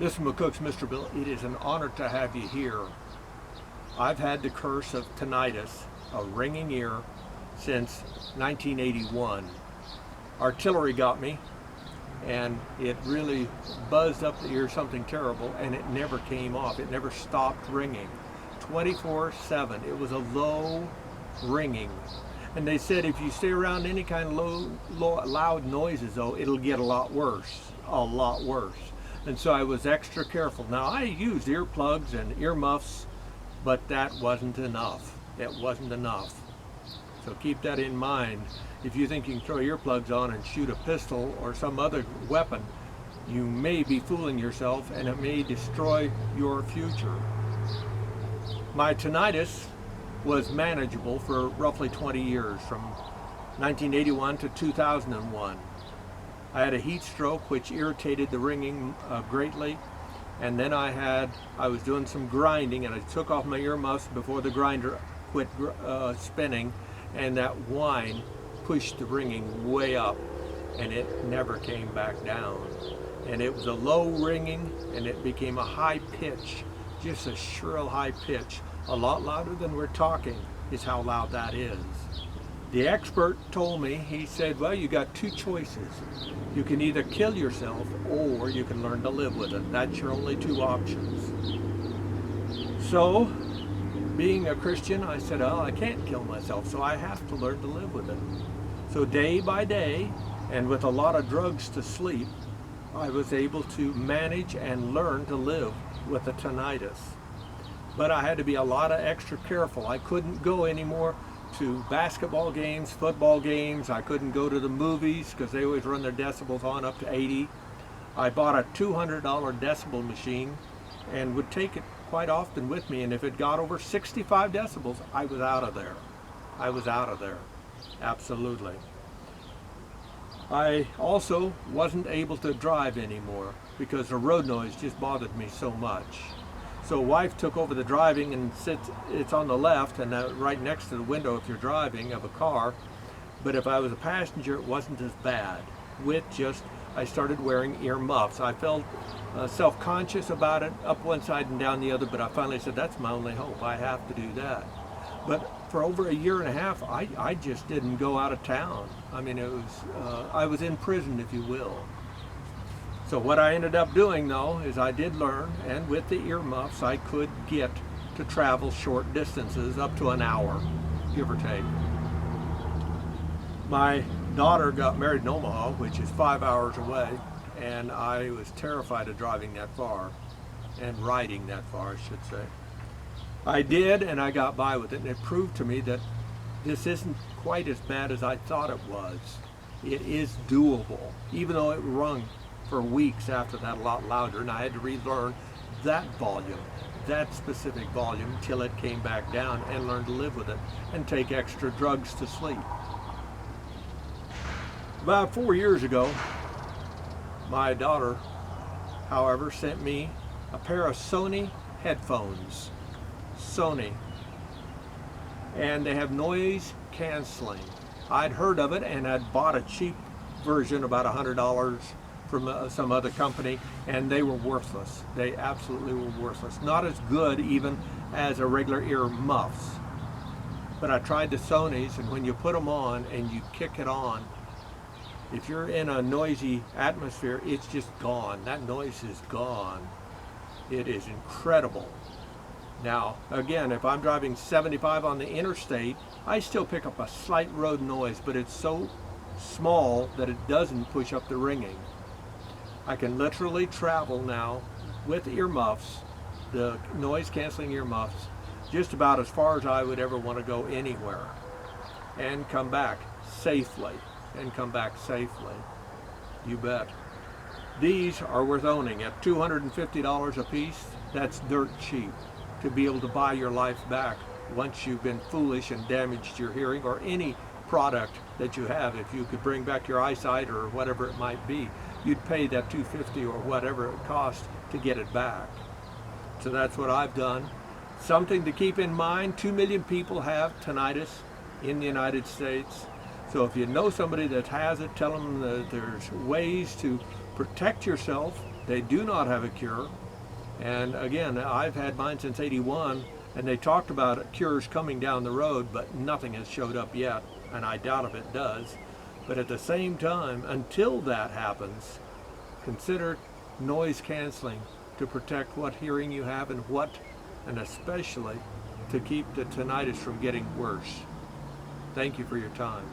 This is McCook's Mr. Bill. It is an honor to have you here. I've had the curse of tinnitus, a ringing ear, since 1981. Artillery got me, and it really buzzed up the ear, something terrible, and it never came off. It never stopped ringing. 24/7. It was a low ringing. And they said if you stay around any kind of loud noises, though, it'll get a lot worse, And so I was extra careful. Now, I used earplugs and earmuffs, but that wasn't enough. It wasn't enough. So keep that in mind. If you think you can throw earplugs on and shoot a pistol or some other weapon, you may be fooling yourself, and it may destroy your future. My tinnitus was manageable for roughly 20 years, from 1981 to 2001. I had a heat stroke which irritated the ringing greatly, and then I was doing some grinding, and I took off my earmuffs before the grinder quit spinning, and that whine pushed the ringing way up, and it never came back down. And it was a low ringing, and it became a high pitch, just a shrill high pitch, a lot louder than we're talking is how loud that is. The expert told me, he said, well, you got two choices. You can either kill yourself or you can learn to live with it. That's your only two options. So, being a Christian, I said, oh, I can't kill myself, so I have to learn to live with it. So day by day, and with a lot of drugs to sleep, I was able to manage and learn to live with the tinnitus. But I had to be a lot of extra careful. I couldn't go anymore to basketball games, football games. I couldn't go to the movies because they always run their decibels on up to 80. I bought a $200 decibel machine and would take it quite often with me, and if it got over 65 decibels, I was out of there. I was out of there, absolutely. I also wasn't able to drive anymore because the road noise just bothered me so much. So wife took over the driving, and it's on the left and right next to the window if you're driving of a car. But if I was a passenger, it wasn't as bad. I started wearing ear muffs. I felt self-conscious about it, up one side and down the other, but I finally said, that's my only hope. I have to do that. But for over a year and a half, I just didn't go out of town. I mean, I was in prison, if you will. So what I ended up doing, though, is I did learn, and with the earmuffs, I could get to travel short distances, up to an hour, give or take. My daughter got married in Omaha, which is 5 hours away, and I was terrified of driving that far, and riding that far, I should say. I did, and I got by with it, and it proved to me that this isn't quite as bad as I thought it was. It is doable, even though it rung for weeks after that a lot louder, and I had to relearn that volume, that specific volume, till it came back down, and learn to live with it and take extra drugs to sleep. About 4 years ago, my daughter, however, sent me a pair of Sony headphones. Sony. And they have noise canceling. I'd heard of it, and I'd bought a cheap version, about $100 from some other company, and they were worthless. They absolutely were worthless. Not as good even as a regular ear muffs. But I tried the Sonys, and when you put them on and you kick it on, if you're in a noisy atmosphere, it's just gone. That noise is gone. It is incredible. Now, again, if I'm driving 75 on the interstate, I still pick up a slight road noise, but it's so small that it doesn't push up the ringing. I can literally travel now with earmuffs, the noise-canceling earmuffs, just about as far as I would ever want to go anywhere, and come back safely. You bet. These are worth owning at $250 a piece. That's dirt cheap to be able to buy your life back once you've been foolish and damaged your hearing, or any product that you have. If you could bring back your eyesight or whatever it might be, you'd pay that $250 or whatever it costs to get it back. So that's what I've done. Something to keep in mind, 2 million people have tinnitus in the United States. So if you know somebody that has it, tell them that there's ways to protect yourself They do not have a cure. And again, I've had mine since '81, and they talked about cures coming down the road, but nothing has showed up yet, and I doubt if it does. But at the same time, until that happens, consider noise canceling to protect what hearing you have and especially to keep the tinnitus from getting worse. Thank you for your time.